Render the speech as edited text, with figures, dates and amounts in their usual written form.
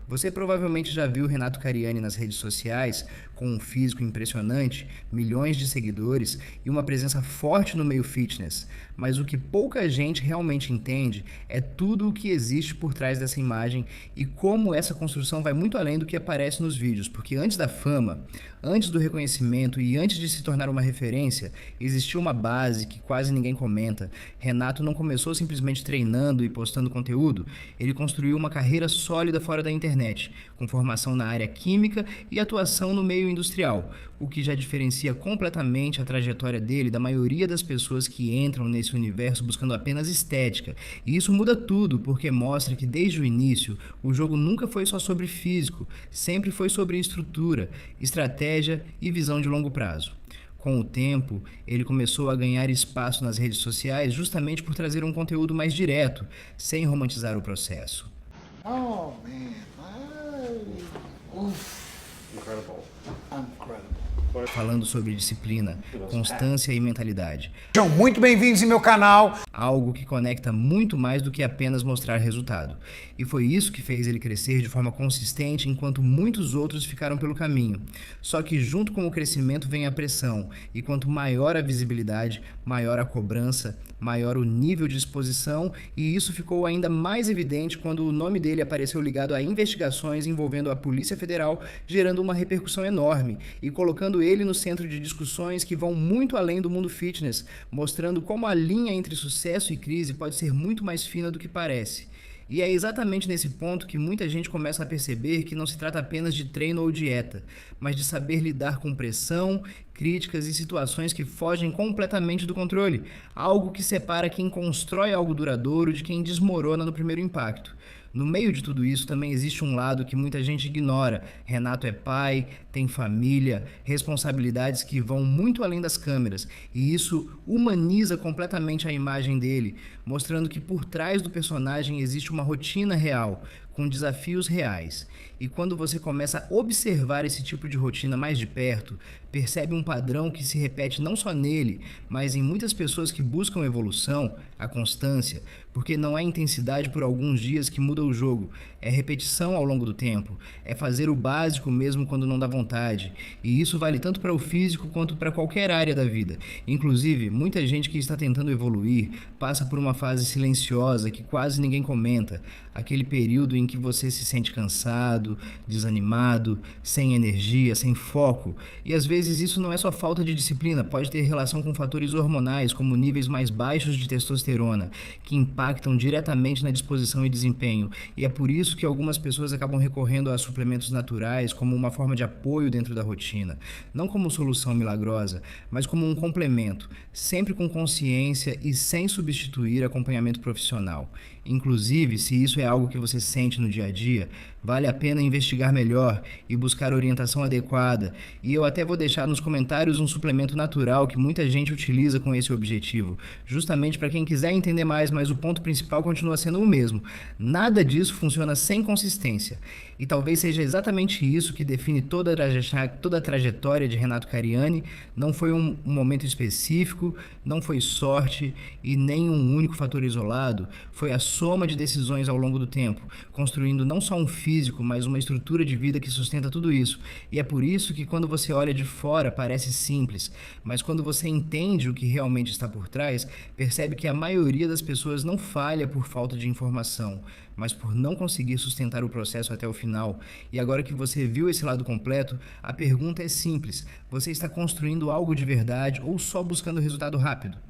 Você provavelmente já viu Renato Cariani nas redes sociais, com um físico impressionante, milhões de seguidores e uma presença forte no meio fitness. Mas o que pouca gente realmente entende é tudo o que existe por trás dessa imagem e como essa construção vai muito além do que aparece nos vídeos, porque antes da fama, antes do reconhecimento e antes de se tornar uma referência, existiu uma base que quase ninguém comenta. Renato não começou simplesmente treinando e postando conteúdo, ele construiu uma carreira sólida fora da internet, com formação na área química e atuação no meio industrial, o que já diferencia completamente a trajetória dele da maioria das pessoas que entram nesse universo buscando apenas estética. E isso muda tudo, porque mostra que desde o início o jogo nunca foi só sobre físico, sempre foi sobre estrutura, estratégia e visão de longo prazo. Com o tempo, ele começou a ganhar espaço nas redes sociais justamente por trazer um conteúdo mais direto, sem romantizar o processo. Oh man, incredible. Falando sobre disciplina, constância e mentalidade. Sejam muito bem-vindos em meu canal. Algo que conecta muito mais do que apenas mostrar resultado. E foi isso que fez ele crescer de forma consistente enquanto muitos outros ficaram pelo caminho. Só que junto com o crescimento vem a pressão, e quanto maior a visibilidade, maior a cobrança, maior o nível de exposição, e isso ficou ainda mais evidente quando o nome dele apareceu ligado a investigações envolvendo a Polícia Federal, gerando uma repercussão enorme e colocando ele no centro de discussões que vão muito além do mundo fitness, mostrando como a linha entre sucesso e crise pode ser muito mais fina do que parece. E é exatamente nesse ponto que muita gente começa a perceber que não se trata apenas de treino ou dieta, mas de saber lidar com pressão, críticas e situações que fogem completamente do controle, algo que separa quem constrói algo duradouro de quem desmorona no primeiro impacto. No meio de tudo isso também existe um lado que muita gente ignora. Renato é pai, tem família, responsabilidades que vão muito além das câmeras, e isso humaniza completamente a imagem dele, mostrando que por trás do personagem existe uma rotina real, com desafios reais. E quando você começa a observar esse tipo de rotina mais de perto, percebe um padrão que se repete não só nele, mas em muitas pessoas que buscam evolução, a constância, porque não é intensidade por alguns dias que muda o jogo, é repetição ao longo do tempo, é fazer o básico mesmo quando não dá vontade, e isso vale tanto para o físico quanto para qualquer área da vida. Inclusive, muita gente que está tentando evoluir passa por uma fase silenciosa que quase ninguém comenta, aquele período em que você se sente cansado, desanimado, sem energia, sem foco, e às vezes isso não é só falta de disciplina, pode ter relação com fatores hormonais, como níveis mais baixos de testosterona, que impactam diretamente na disposição e desempenho, e é por isso que algumas pessoas acabam recorrendo a suplementos naturais como uma forma de apoio dentro da rotina, não como solução milagrosa, mas como um complemento, sempre com consciência e sem substituir acompanhamento profissional. Inclusive, se isso é algo que você sente no dia a dia, vale a pena investigar melhor e buscar orientação adequada, e eu até vou deixar nos comentários um suplemento natural que muita gente utiliza com esse objetivo, justamente para quem quiser entender mais, mas o ponto principal continua sendo o mesmo. Nada disso funciona sem consistência, e talvez seja exatamente isso que define toda a trajetória de Renato Cariani. Não foi um momento específico, não foi sorte e nem um único fator isolado, foi a soma de decisões ao longo do tempo, construindo não só um físico, mas uma estrutura de vida que sustenta tudo isso. E é por isso que quando você olha de fora parece simples, mas quando você entende o que realmente está por trás, percebe que a maioria das pessoas não falha por falta de informação, mas por não conseguir sustentar o processo até o final. E agora que você viu esse lado completo, a pergunta é simples: você está construindo algo de verdade ou só buscando resultado rápido?